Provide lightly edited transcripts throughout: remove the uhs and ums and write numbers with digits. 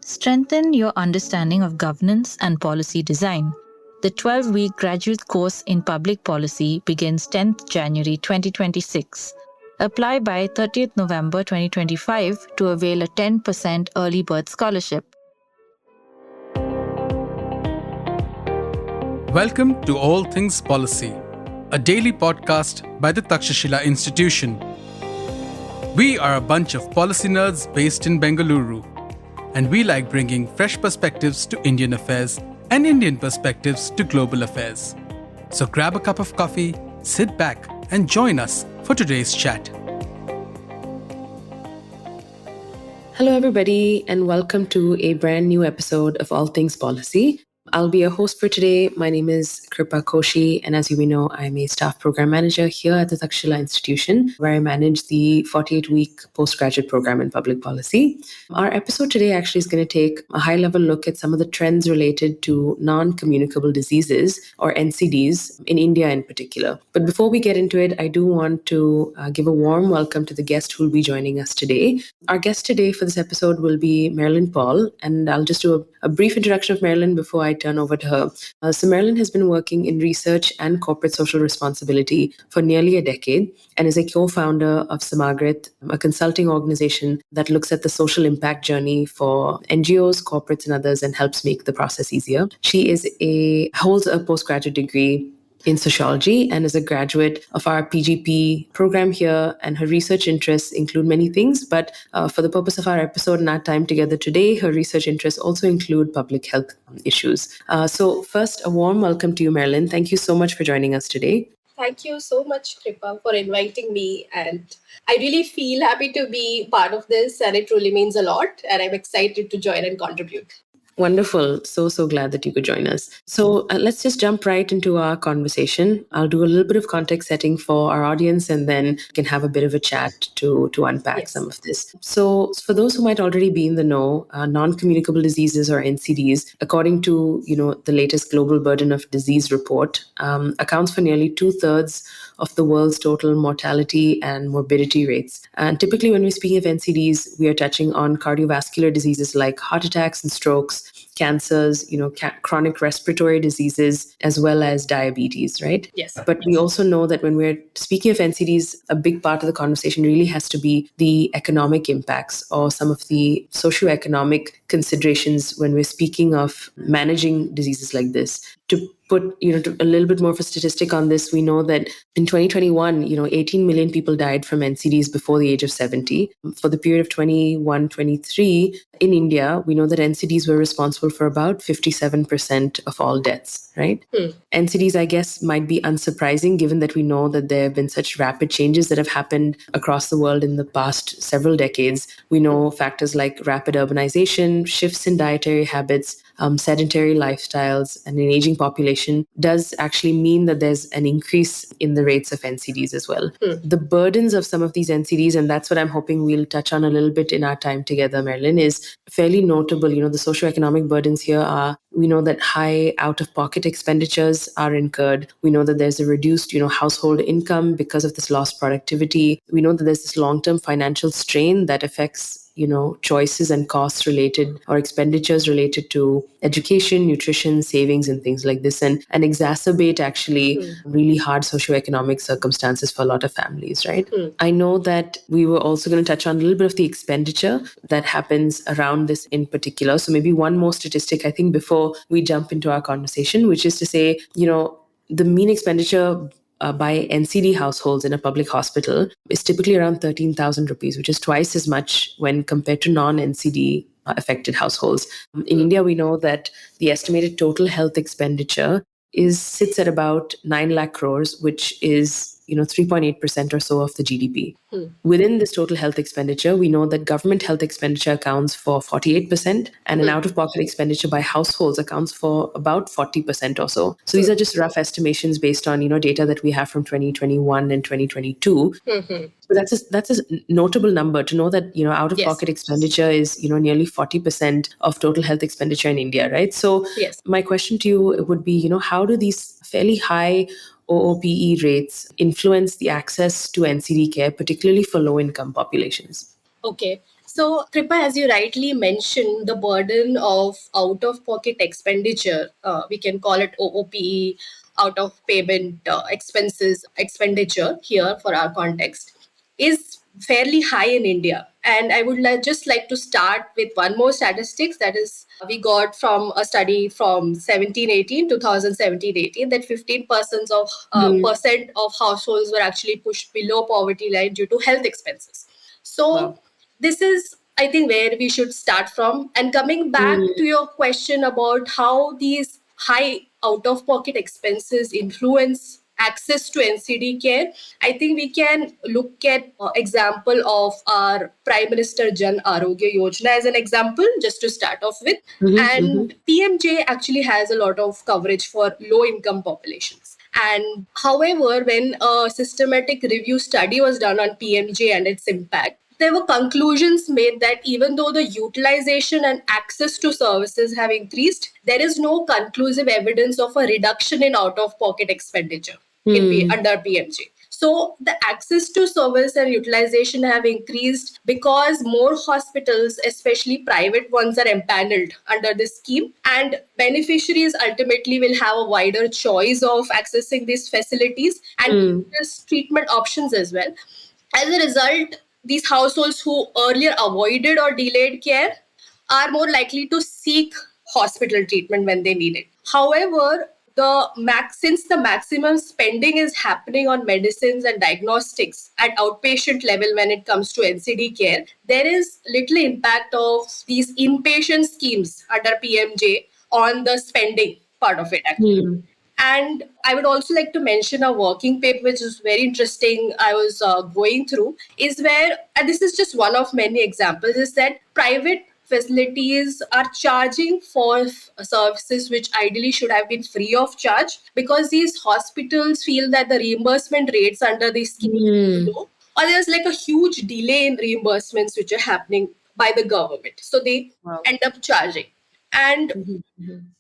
Strengthen your understanding of governance and policy design. The 12-week graduate course in public policy begins 10th January 2026. Apply by 30th November 2025 to avail a 10% early bird scholarship. Welcome to All Things Policy, a daily podcast by the Takshashila Institution. We are a bunch of policy nerds based in Bengaluru, and we like bringing fresh perspectives to Indian affairs and Indian perspectives to global affairs. So grab a cup of coffee, sit back, and join us for today's chat. Hello, everybody, and welcome to a brand new episode of All Things Policy. I'll be your host for today. My name is Kripa Koshi, and as you may know, I'm a staff program manager here at the Takshashila Institution, where I manage the 48-week postgraduate program in public policy. Our episode today actually is going to take a high-level look at some of the trends related to non-communicable diseases, or NCDs, in India in particular. But before we get into it, I do want to give a warm welcome to the guest who will be joining us today. Our guest today for this episode will be Marilyn Paul, and I'll just do a brief introduction of Marilyn before I turn over to her. So Marilyn has been working in research and corporate social responsibility for nearly a decade and is a co-founder of Samagrit, a consulting organization that looks at the social impact journey for NGOs, corporates, and others and helps make the process easier. She holds a postgraduate degree in sociology and is a graduate of our PGP program here, and her research interests include many things, but for the purpose of our episode and our time together today, her research interests also include public health issues. So first, a warm welcome to you, Marilyn. Thank you so much for joining us today. Thank you so much, Kripa, for inviting me. And I really feel happy to be part of this, and it really means a lot. And I'm excited to join and contribute. Wonderful. So glad that you could join us. So let's just jump right into our conversation. I'll do a little bit of context setting for our audience, and then we can have a bit of a chat to unpack some of this. So for those who might already be in the know, non-communicable diseases, or NCDs, according to the latest Global Burden of Disease report, accounts for nearly 2/3 of the world's total mortality and morbidity rates. And typically when we're speaking of NCDs, we are touching on cardiovascular diseases like heart attacks and strokes, cancers, chronic respiratory diseases, as well as diabetes, right? Yes. But we also know that when we're speaking of NCDs, a big part of the conversation really has to be the economic impacts or some of the socioeconomic considerations when we're speaking of managing diseases like this. To put a little bit more of a statistic on this, we know that in 2021, 18 million people died from NCDs before the age of 70. For the period of 21-23 in India, we know that NCDs were responsible for about 57% of all deaths, right? NCDs, I guess, might be unsurprising given that we know that there have been such rapid changes that have happened across the world in the past several decades. We know factors like rapid urbanization, shifts in dietary habits, sedentary lifestyles, and an aging population does actually mean that there's an increase in the rates of NCDs as well. The burdens of some of these NCDs, and that's what I'm hoping we'll touch on a little bit in our time together, Marilyn, is fairly notable. The socioeconomic burdens here are, we know that high out-of-pocket expenditures are incurred. We know that there's a reduced, household income because of this lost productivity. We know that there's this long-term financial strain that affects choices and costs related or expenditures related to education, nutrition, savings, and things like this, and exacerbate actually really hard socioeconomic circumstances for a lot of families, right? I know that we were also going to touch on a little bit of the expenditure that happens around this in particular. So maybe one more statistic, I think, before we jump into our conversation, which is to say, the mean expenditure by NCD households in a public hospital is typically around 13,000 rupees, which is twice as much when compared to non-NCD affected households. In India, we know that the estimated total health expenditure sits at about 9 lakh crores, which is 3.8% or so of the GDP. Within this total health expenditure, we know that government health expenditure accounts for 48%, and an out-of-pocket expenditure by households accounts for about 40% or so. So these are just rough estimations based on data that we have from 2021 and 2022. But that's a notable number to know that out-of-pocket expenditure is nearly 40% of total health expenditure in India, right? So my question to you would be, how do these fairly high OOPE rates influence the access to NCD care, particularly for low-income populations? Okay. So, Kripa, as you rightly mentioned, the burden of out-of-pocket expenditure, we can call it OOPE, out of payment expenses expenditure here for our context, is fairly high in India. And I would just like to start with one more statistics that is we got from a study from 2017-18 that 15% of percent of households were actually pushed below poverty line due to health expenses. So Wow. this is, I think, where we should start from. And coming back to your question about how these high out of pocket expenses influence access to NCD care, I think we can look at example of our Prime Minister Jan Arogya Yojana as an example, just to start off with. And PMJ actually has a lot of coverage for low income populations. And however, when a systematic review study was done on PMJ and its impact, there were conclusions made that even though the utilization and access to services have increased, there is no conclusive evidence of a reduction in out-of-pocket expenditure under PMJ. So the access to service and utilization have increased because more hospitals, especially private ones, are empaneled under this scheme, and beneficiaries ultimately will have a wider choice of accessing these facilities and these treatment options as well. As a result, these households who earlier avoided or delayed care are more likely to seek hospital treatment when they need it. However, since the maximum spending is happening on medicines and diagnostics at outpatient level when it comes to NCD care, there is little impact of these inpatient schemes under PMJ on the spending part of it actually. And I would also like to mention a working paper, which is very interesting. I was going through, is where, and this is just one of many examples, is that private facilities are charging for services which ideally should have been free of charge because these hospitals feel that the reimbursement rates under the scheme are low, or there's like a huge delay in reimbursements which are happening by the government. So they end up charging. And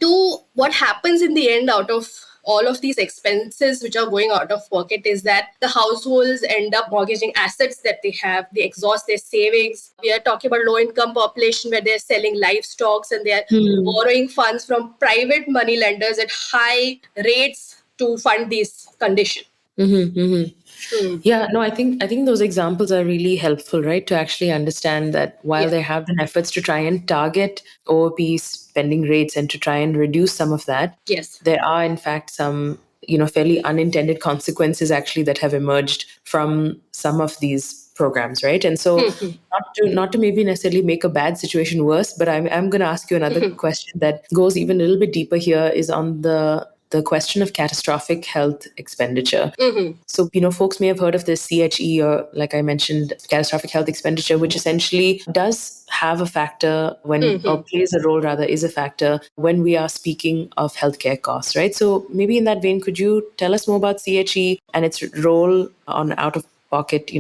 to what happens in the end out of all of these expenses which are going out of pocket is that the households end up mortgaging assets that they have. They exhaust their savings. We are talking about low income population where they're selling livestocks and they're borrowing funds from private money lenders at high rates to fund these conditions. Yeah, no, I think those examples are really helpful, right? To actually understand that while there have been efforts to try and target OOP spending rates and to try and reduce some of that, Yes. there are in fact some, fairly unintended consequences actually that have emerged from some of these programs, right? And so not to maybe necessarily make a bad situation worse, but I'm going to ask you another question that goes even a little bit deeper here is on the question of catastrophic health expenditure. So, folks may have heard of the CHE, or like I mentioned, catastrophic health expenditure, which essentially does have a factor or plays a role rather, is a factor when we are speaking of healthcare costs, right? So maybe in that vein, could you tell us more about CHE and its role on out of pocket,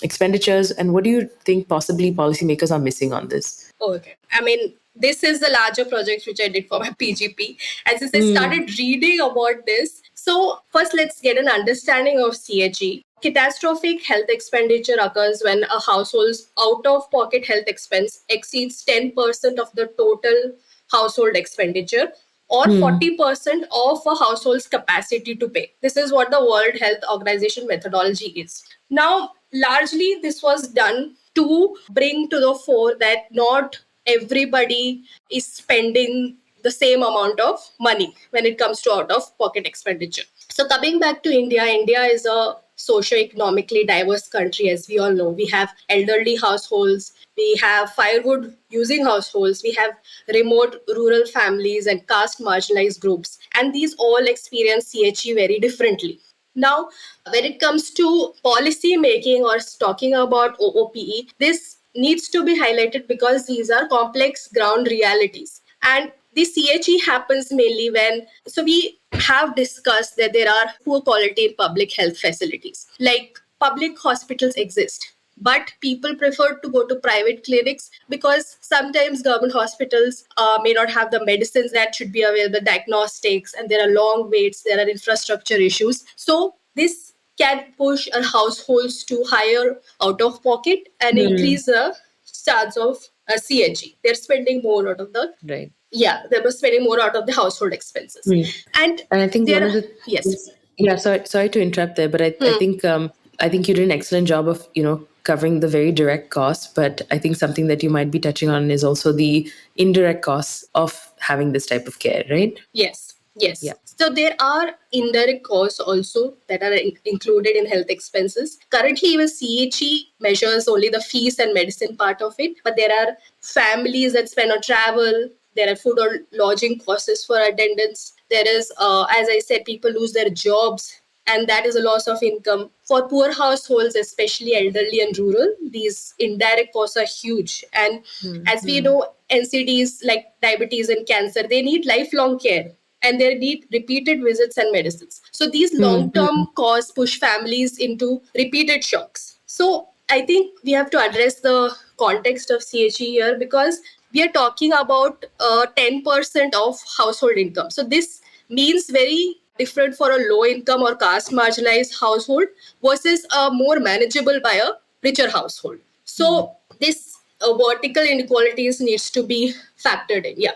expenditures, and what do you think possibly policymakers are missing on this? Okay. I mean, this is the larger project which I did for my PGP. And since I started reading about this, so first let's get an understanding of CHE. Catastrophic health expenditure occurs when a household's out-of-pocket health expense exceeds 10% of the total household expenditure or 40% of a household's capacity to pay. This is what the World Health Organization methodology is. Now, largely this was done to bring to the fore that not everybody is spending the same amount of money when it comes to out-of-pocket expenditure. So coming back to India, India is a socio-economically diverse country, as we all know. We have elderly households, we have firewood using households, we have remote rural families and caste marginalized groups. And these all experience CHE very differently. Now, when it comes to policy making or talking about OOPE, this needs to be highlighted because these are complex ground realities. And the CHE happens mainly when, so we have discussed that there are poor quality in public health facilities. Like public hospitals exist, but people prefer to go to private clinics because sometimes government hospitals may not have the medicines that should be available, diagnostics, and there are long waits, there are infrastructure issues. So this can push our households to higher out of pocket and increase the charge of CHE. They're spending more out of the Right. they were spending more out of the household expenses. And I think one of the yes. yeah, sorry to interrupt there, but I think you did an excellent job of, covering the very direct costs, but I think something that you might be touching on is also the indirect costs of having this type of care, right? Yes. Yeah. So there are indirect costs also that are included in health expenses. Currently, even CHE measures only the fees and medicine part of it, but there are families that spend on travel. There are food or lodging costs for attendants. There is, as I said, people lose their jobs, and that is a loss of income. For poor households, especially elderly and rural, these indirect costs are huge. And as we know, NCDs like diabetes and cancer, they need lifelong care and they need repeated visits and medicines. So these long-term costs push families into repeated shocks. So I think we have to address the context of CHE here because we are talking about 10% of household income. So this means very different for a low income or caste marginalized household versus a more manageable by a richer household. So this vertical inequalities needs to be factored in. Yeah.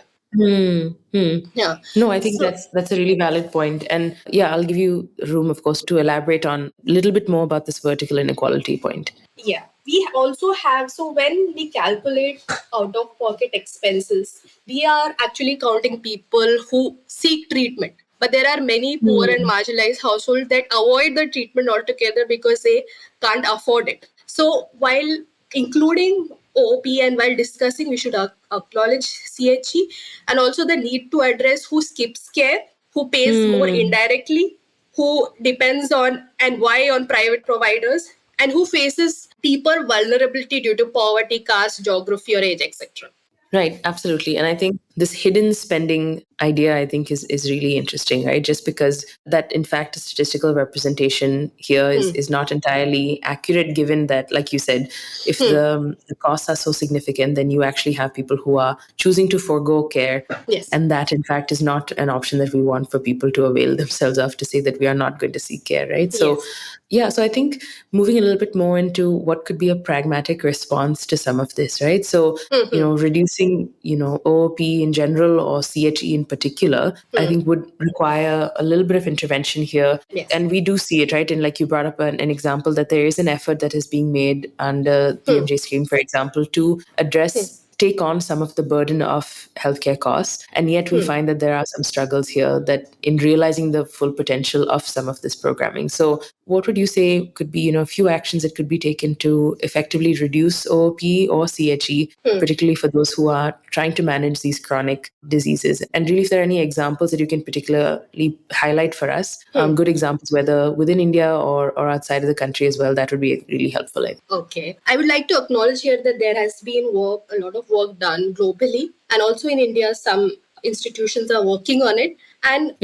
Yeah. No, I think that's a really valid point. And yeah, I'll give you room, of course, to elaborate on a little bit more about this vertical inequality point. Yeah. We also have, so when we calculate out of pocket expenses, we are actually counting people who seek treatment. But there are many poor and marginalized households that avoid the treatment altogether because they can't afford it. So while including OP and while discussing, we should acknowledge CHE and also the need to address who skips care, who pays more indirectly, who depends on and why on private providers, and who faces deeper vulnerability due to poverty, caste, geography, or age, etc. Right, absolutely. And I think this hidden spending idea, I think, is really interesting, right? Just because that, in fact, statistical representation here is not entirely accurate, given that, like you said, if the costs are so significant, then you actually have people who are choosing to forego care. Yes. And that, in fact, is not an option that we want for people to avail themselves of, to say that we are not going to seek care, right? So, yeah, so I think moving a little bit more into what could be a pragmatic response to some of this, right? So, reducing, OOP in general or CHE in particular, I think would require a little bit of intervention here. Yes. And we do see it, right? And like you brought up an example that there is an effort that is being made under PMJ scheme, for example, to address take on some of the burden of healthcare costs. And yet we find that there are some struggles here that in realizing the full potential of some of this programming. So what would you say could be, a few actions that could be taken to effectively reduce OOP or CHE, particularly for those who are trying to manage these chronic diseases? And really, if there are any examples that you can particularly highlight for us, good examples, whether within India or outside of the country as well, that would be really helpful. Okay. I would like to acknowledge here that there has been a lot of work done globally and also in India, some institutions are working on it. And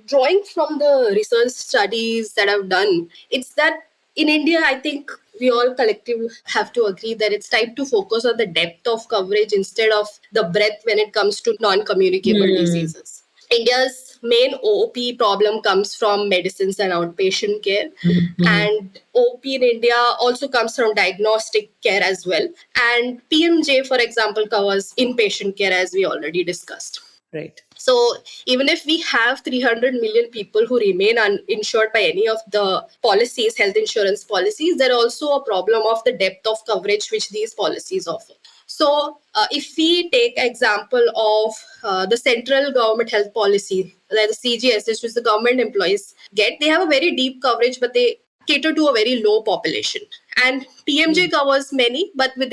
drawing from the research studies that I've done, it's that in India, I think we all collectively have to agree that it's time to focus on the depth of coverage instead of the breadth when it comes to non-communicable diseases. India's main OP problem comes from medicines and outpatient care. And OP in India also comes from diagnostic care as well. And PMJ, for example, covers inpatient care, as we already discussed. Right. So even if we have 300 million people who remain uninsured by any of the policies, health insurance policies, there's also a problem of the depth of coverage which these policies offer. So if we take example of the central government health policy, like the CGSS, which the government employees get, they have a very deep coverage, but they cater to a very low population. And PMJ covers many, but with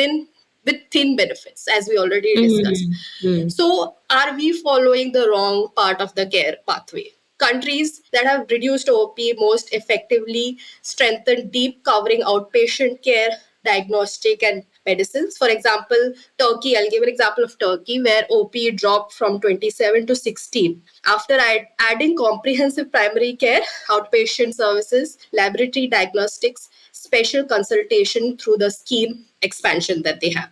thin benefits, as we already discussed. So are we following the wrong part of the care pathway? Countries that have reduced OP most effectively strengthen deep covering outpatient care, diagnostic and medicines. For example, Turkey, I'll give an example of Turkey, where OP dropped from 27 to 16. After adding comprehensive primary care, outpatient services, laboratory diagnostics, special consultation through the scheme expansion that they have.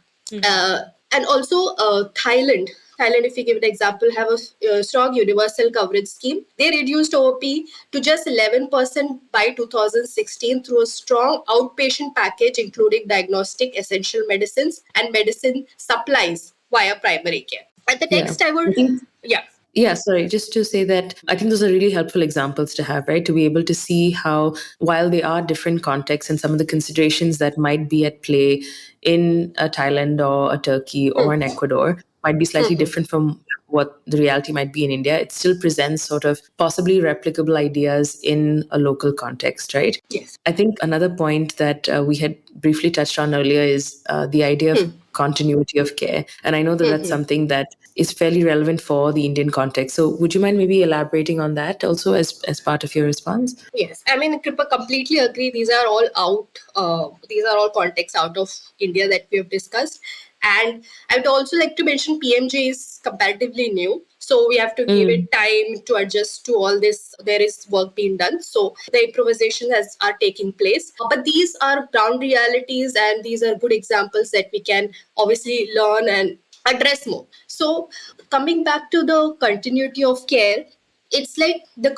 And also Thailand, Thailand, if we give an example, have a strong universal coverage scheme. They reduced OP to just 11% by 2016 through a strong outpatient package, including diagnostic, essential medicines, and medicine supplies via primary care. At the next, I would, Yeah, sorry, just to say that I think those are really helpful examples to have, right? To be able to see how, while they are different contexts and some of the considerations that might be at play in a Thailand or a Turkey or an Ecuador might be slightly different from what the reality might be in India, it still presents sort of possibly replicable ideas in a local context, right? Yes. I think another point that we had briefly touched on earlier is the idea of continuity of care. And I know that that's something that is fairly relevant for the Indian context. So would you mind maybe elaborating on that also as part of your response? Yes. I mean, Kripa, completely agree. These are all contexts out of India that we have discussed. And I would also like to mention PMJ is comparatively new. So we have to give it time to adjust to all this. There is work being done. So the improvisation are taking place. But these are ground realities, and these are good examples that we can obviously learn and address more. So coming back to the continuity of care, it's like there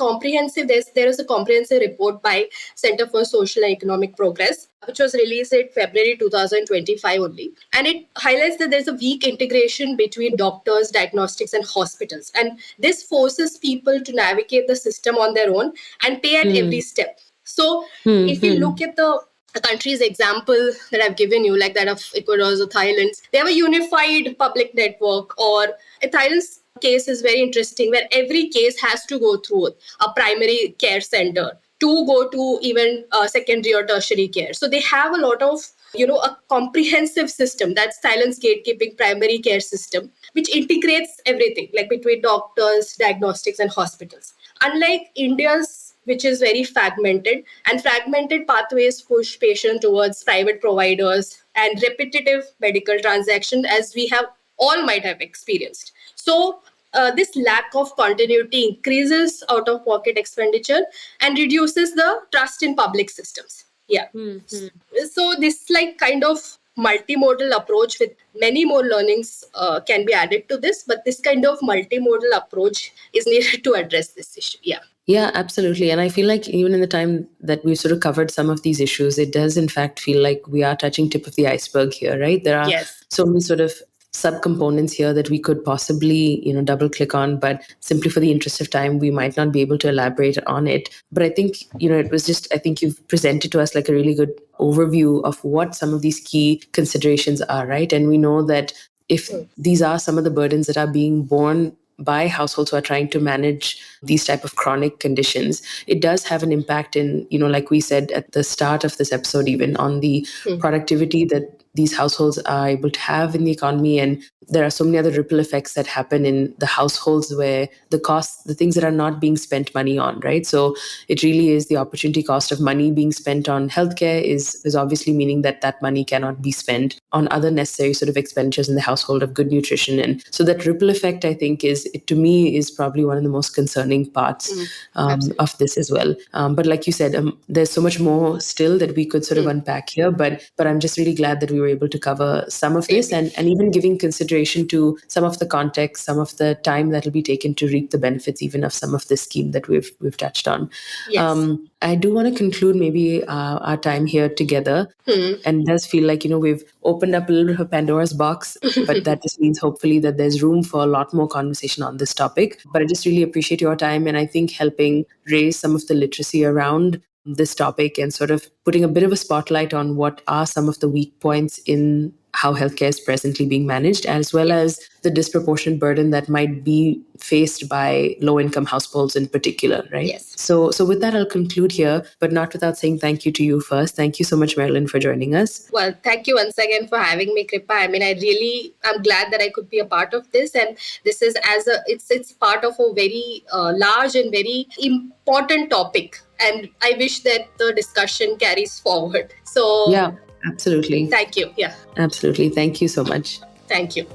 is a comprehensive report by Center for Social and Economic Progress, which was released in February 2025 only. And it highlights that there's a weak integration between doctors, diagnostics, and hospitals. And this forces people to navigate the system on their own and pay at every step. So if you look at the country's example that I've given you, like that of Ecuador or Thailand, they have a unified public network. Or Thailand's case is very interesting, where every case has to go through a primary care center to go to even secondary or tertiary care. So they have a lot of, a comprehensive system. That's Thailand's gatekeeping primary care system, which integrates everything, like between doctors, diagnostics, and hospitals. Unlike India's, which is very fragmented, and fragmented pathways push patients towards private providers and repetitive medical transactions, as we have all might have experienced. So this lack of continuity increases out-of-pocket expenditure and reduces the trust in public systems. Yeah. So this kind of multimodal approach with many more learnings can be added to this, but this kind of multimodal approach is needed to address this issue. Yeah. Yeah, absolutely. And I feel like even in the time that we've sort of covered some of these issues, it does in fact feel like we are touching tip of the iceberg here, right? There are so many sort of subcomponents here that we could possibly, double click on, but simply for the interest of time, we might not be able to elaborate on it. But I think, it was just, I think you've presented to us like a really good overview of what some of these key considerations are, right? And we know that if these are some of the burdens that are being borne by households who are trying to manage these type of chronic conditions, it does have an impact in, like we said at the start of this episode, even on the productivity that these households are able to have in the economy. And there are so many other ripple effects that happen in the households where the things that are not being spent money on, right? So it really is the opportunity cost of money being spent on healthcare is obviously meaning that money cannot be spent on other necessary sort of expenditures in the household of good nutrition. And so that ripple effect, I think, to me is probably one of the most concerning parts of this as well. But like you said, there's so much more still that we could sort of unpack here, but I'm just really glad that we were able to cover some of this and even giving consideration to some of the context, some of the time that will be taken to reap the benefits even of some of this scheme that we've touched on. Yes. I do want to conclude maybe our time here together. And it does feel like, we've opened up a little bit of Pandora's box, but that just means hopefully that there's room for a lot more conversation on this topic. But I just really appreciate your time, and I think helping raise some of the literacy around this topic and sort of putting a bit of a spotlight on what are some of the weak points in how healthcare is presently being managed, as well as the disproportionate burden that might be faced by low-income households in particular, right? Yes. So with that, I'll conclude here, but not without saying thank you to you first. Thank you so much, Marilyn, for joining us. Well, thank you once again for having me, Kripa. I mean, I'm glad that I could be a part of this, and this is it's part of a very large and very important topic, and I wish that the discussion carries forward. So yeah. Absolutely. Thank you. Yeah. Absolutely. Thank you so much. Thank you.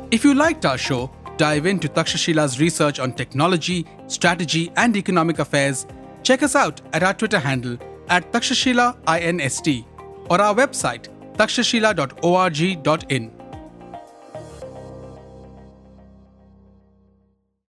If you liked our show, dive into Takshashila's research on technology, strategy, and economic affairs. Check us out at our Twitter handle @TakshashilaINST or our website takshashila.org.in.